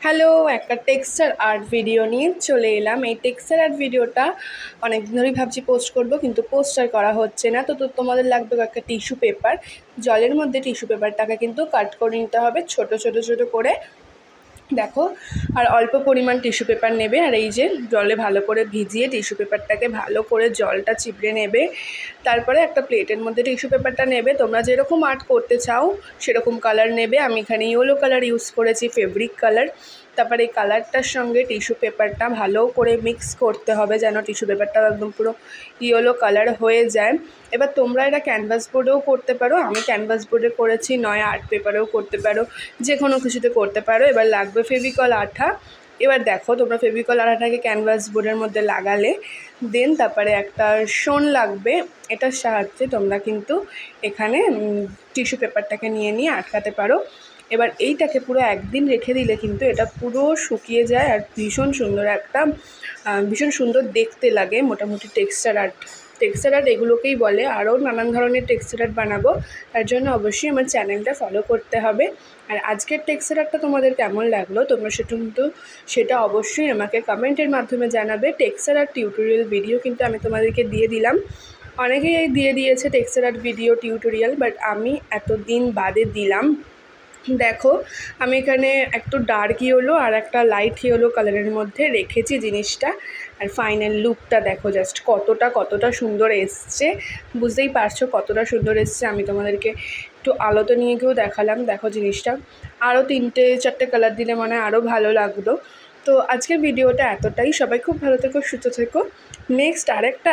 Hello, একটা texture art video নিয়ে চলে এলাম। এই টেক্সচার আর্ট ভিডিওটা অনেক দিন ধরেই ভাবছি পোস্ট করব, কিন্তু পোস্ট আর করা হচ্ছে না। তো তোমাদের লাগবে একটা টিস্যু পেপার। জলের মধ্যে টিস্যু পেপারটাকে কিন্তু কাট করে নিতে হবে ছোট ছোট ছোট করে, দেখো। আর অল্প পরিমাণ টিস্যু পেপার নেবে, আর এই যে জলে ভালো করে ভিজিয়ে টিস্যু পেপারটাকে ভালো করে জলটা চিপড়ে নেবে। তারপরে একটা প্লেটের মধ্যে টিস্যু পেপারটা নেবে, তোমরা যেরকম আর্ট করতে চাও সেরকম কালার নেবে। আমি এখানে ইয়েলো কালার ইউজ করেছি, ফেব্রিক কালার। তারপরে এই কালারটার সঙ্গে টিস্যু পেপারটা ভালো করে মিক্স করতে হবে, যেন টিস্যু পেপারটা একদম পুরো ইয়েলো কালার হয়ে যায়। এবার তোমরা এটা ক্যানভাস বোর্ডেও করতে পারো, আমি ক্যানভাস বোর্ডে করেছি, নয় আর্ট পেপারেও করতে পারো, যে কোনো কিছুতে করতে পারো। এবার লাগবে ফেভিকল আঠা। এবার দেখো, তোমরা ফেভিকল আঠাটাকে ক্যানভাস বোর্ডের মধ্যে লাগালে, দেন তারপরে একটা শোন লাগবে। এটার সাহায্যে তোমরা কিন্তু এখানে টিস্যু পেপারটাকে নিয়ে আটকাতে পারো। এবার এইটাকে পুরো একদিন রেখে দিলে কিন্তু এটা পুরো শুকিয়ে যায়, আর ভীষণ সুন্দর দেখতে লাগে। মোটামুটি টেক্সচার আর্ট এগুলোকেই বলে। আরও নানান ধরনের টেক্সচার আর্ট বানাবো, তার জন্য অবশ্যই আমার চ্যানেলটা ফলো করতে হবে। আর আজকের টেক্সচার আর্টটা তোমাদের কেমন লাগলো তোমরা সেটা অবশ্যই আমাকে কমেন্টের মাধ্যমে জানাবে। টেক্সচার আর্ট টিউটোরিয়াল ভিডিও কিন্তু আমি তোমাদেরকে দিয়ে দিলাম, অনেকেই দিয়ে দিয়েছে texture art video tutorial, but আমি এতদিন বাদে দিলাম। দেখো, আমি এখানে একটু ডার্ক ইয়েলো আর একটা লাইট ইয়েলো কালারের মধ্যে রেখেছি জিনিসটা। আর ফাইনাল লুকটা দেখো, জাস্ট কতটা সুন্দর এসছে, বুঝতেই পারছো কতটা সুন্দর এসছে। আমি তোমাদেরকে একটু আলোতে নিয়ে গিয়েও দেখালাম। দেখো জিনিসটা আরও 3-4টে কালার দিলে মনে হয় আরও ভালো লাগতো। তো আজকের ভিডিওটা এতটাই। সবাই খুব ভালো থেকো, সুস্থ থেকো। নেক্সট আরেকটা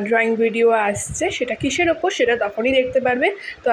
ড্রয়িং ভিডিও আসছে, সেটা কিসের ওপর সেটা তখনই দেখতে পারবে। তো